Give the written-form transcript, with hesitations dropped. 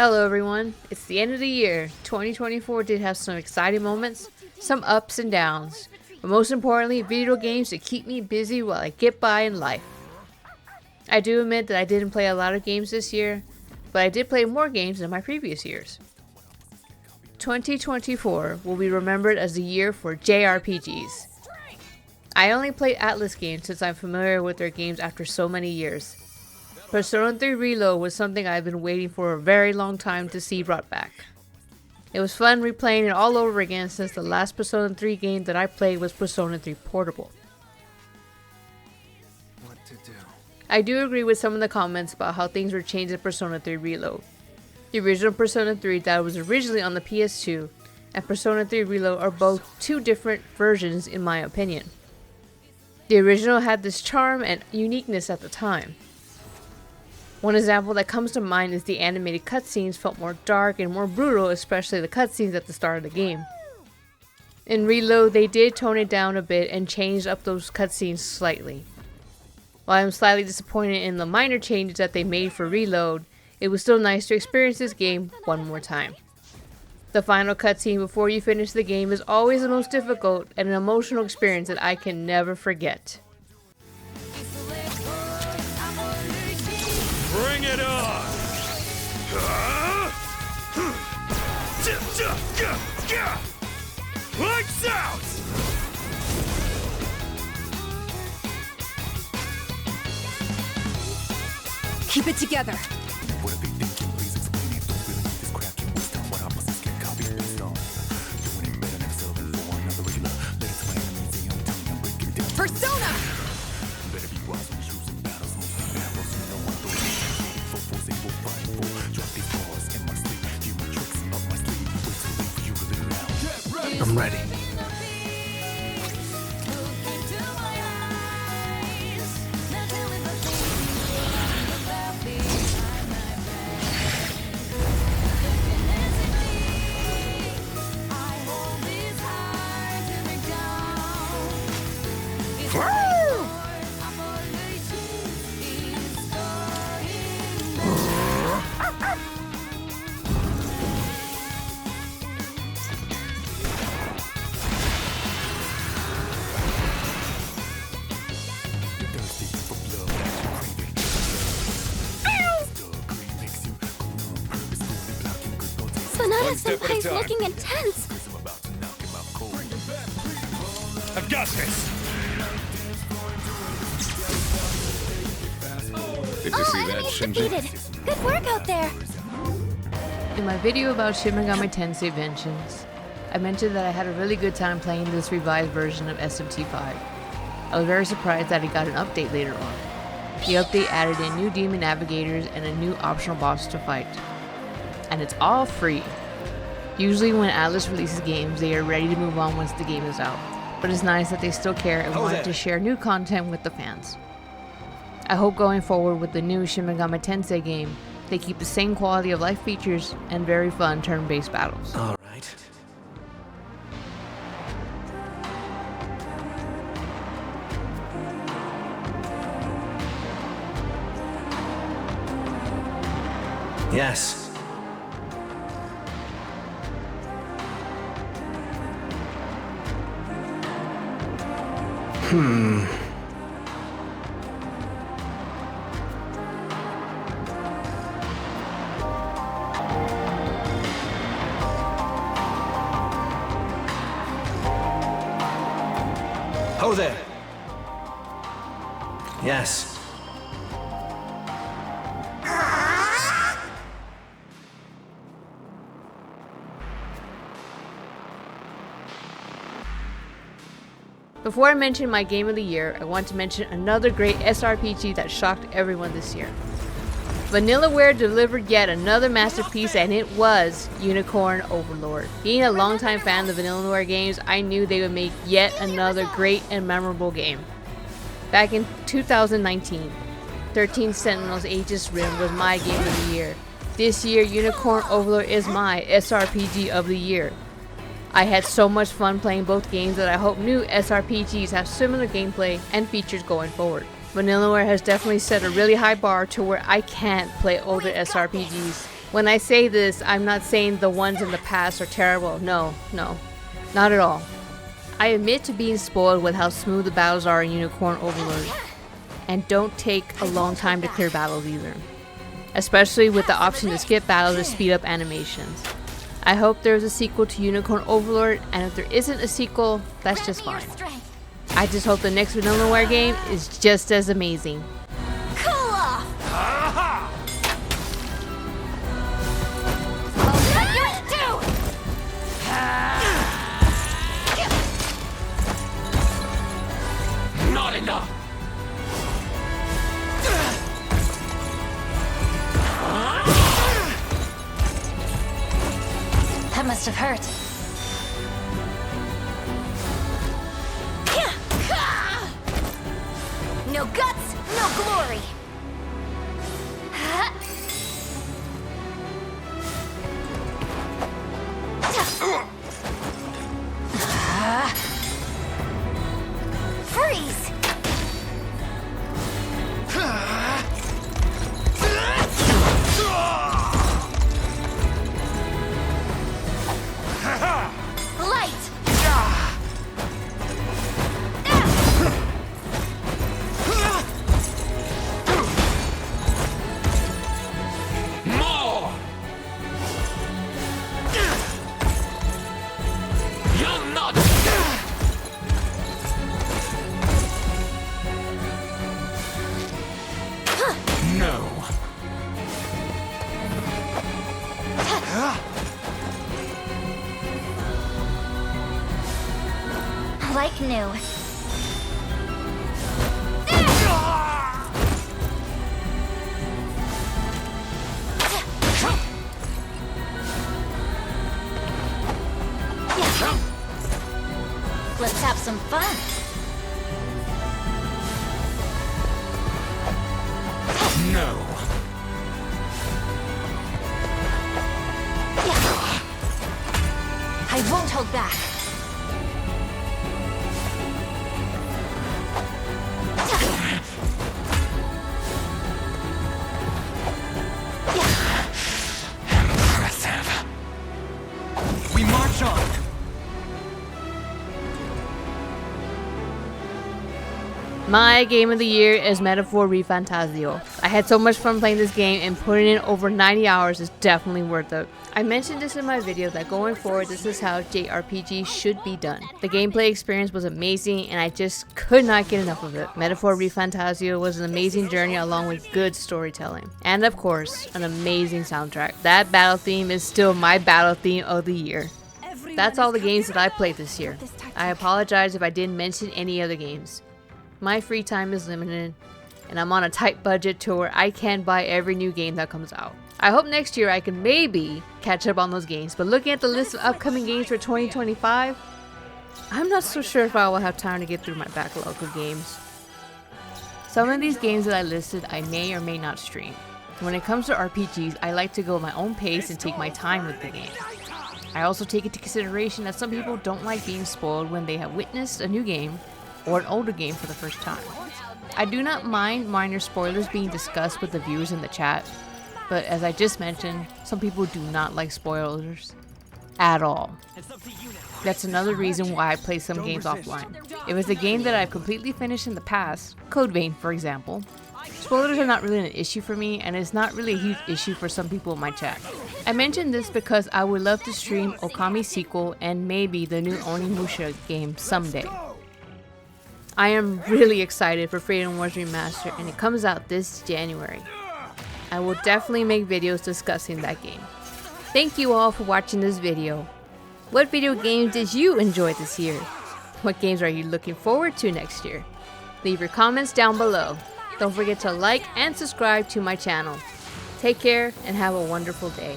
Hello everyone, it's the end of the year. 2024 did have some exciting moments, some ups and downs, but most importantly, video games to keep me busy while I get by in life. I do admit that I didn't play a lot of games this year, but I did play more games than my previous years. 2024 will be remembered as the year for JRPGs. I only played Atlas games since I'm familiar with their games after so many years. Persona 3 Reload was something I've been waiting for a very long time to see brought back. It was fun replaying it all over again since the last Persona 3 game that I played was Persona 3 Portable. What to do? I do agree with some of the comments about how things were changed in Persona 3 Reload. The original Persona 3 that was originally on the PS2 and Persona 3 Reload are both two different versions in my opinion. The original had this charm and uniqueness at the time. One example that comes to mind is the animated cutscenes felt more dark and more brutal, especially the cutscenes at the start of the game. In Reload, they did tone it down a bit and changed up those cutscenes slightly. While I'm slightly disappointed in the minor changes that they made for Reload, it was still nice to experience this game one more time. The final cutscene before you finish the game is always the most difficult and an emotional experience that I can never forget. Bring it on! Lights out! Keep it together. What are they thinking? Please explain it. Don't really need this crap. Can't waste time. What opposites can copy based on. Doing it better next level for another regular. Let it play in a museum. Tell me I'm breaking it down. Persona! Better be wise when choosing battles. Mostly battles. You know what those waiting for. They will fight for. Drop these balls in my sleep. Give my tricks up my sleeve. Wait till late for you to live it out. I'm ready. Sonata-senpai's looking intense. I've got this! Did you see that, Shinji? Good work out there. In my video about Shin Megami Tensei Vengeance, I mentioned that I had a really good time playing this revised version of SMT5. I was very surprised that it got an update later on. The update added in new demon navigators and a new optional boss to fight. And it's all free. Usually when Atlas releases games, they are ready to move on once the game is out. But it's nice that they still care and wanted to share new content with the fans. I hope going forward with the new Shin Megami Tensei game, they keep the same quality of life features and very fun turn-based battles. All right. Yes. Ho there. Yes. Before I mention my game of the year, I want to mention another great SRPG that shocked everyone this year. Vanillaware delivered yet another masterpiece, and it was Unicorn Overlord. Being a longtime fan of the Vanillaware games, I knew they would make yet another great and memorable game. Back in 2019, 13 Sentinels Aegis Rim was my game of the year. This year, Unicorn Overlord is my SRPG of the year. I had so much fun playing both games that I hope new SRPGs have similar gameplay and features going forward. Vanillaware has definitely set a really high bar to where I can't play older SRPGs. When I say this, I'm not saying the ones in the past are terrible. No, not at all. I admit to being spoiled with how smooth the battles are in Unicorn Overlord, and don't take a long time to clear battles either. Especially with the option to skip battles or speed up animations. I hope there's a sequel to Unicorn Overlord, and if there isn't a sequel, that's just fine. I just hope the next Vanillaware game is just as amazing. Cool off! Not enough! That must have hurt. No guts, no glory. Freeze! Light! More! You'll not! No. Like new. Let's have some fun. No. I won't hold back. Impressive. We march on. My game of the year is Metaphor Refantazio. I had so much fun playing this game, and putting in over 90 hours is definitely worth it. I mentioned this in my video that going forward, this is how JRPGs should be done. The gameplay experience was amazing, and I just could not get enough of it. Metaphor Refantazio was an amazing journey along with good storytelling. And of course, an amazing soundtrack. That battle theme is still my battle theme of the year. That's all the games that I played this year. I apologize if I didn't mention any other games. My free time is limited, and I'm on a tight budget to where I can't buy every new game that comes out. I hope next year I can maybe catch up on those games, but looking at the list of upcoming games for 2025, I'm not so sure if I will have time to get through my backlog of games. Some of these games that I listed I may or may not stream. When it comes to RPGs, I like to go at my own pace and take my time with the game. I also take into consideration that some people don't like being spoiled when they have witnessed a new game or an older game for the first time. I do not mind minor spoilers being discussed with the viewers in the chat, but as I just mentioned, some people do not like spoilers at all. That's another reason why I play some games offline. If it's a game that I've completely finished in the past, Code Vein for example, spoilers are not really an issue for me, and it's not really a huge issue for some people in my chat. I mentioned this because I would love to stream Okami's sequel and maybe the new Onimusha game someday. I am really excited for Freedom Wars Remastered, and it comes out this January. I will definitely make videos discussing that game. Thank you all for watching this video. What video games did you enjoy this year? What games are you looking forward to next year? Leave your comments down below. Don't forget to like and subscribe to my channel. Take care and have a wonderful day.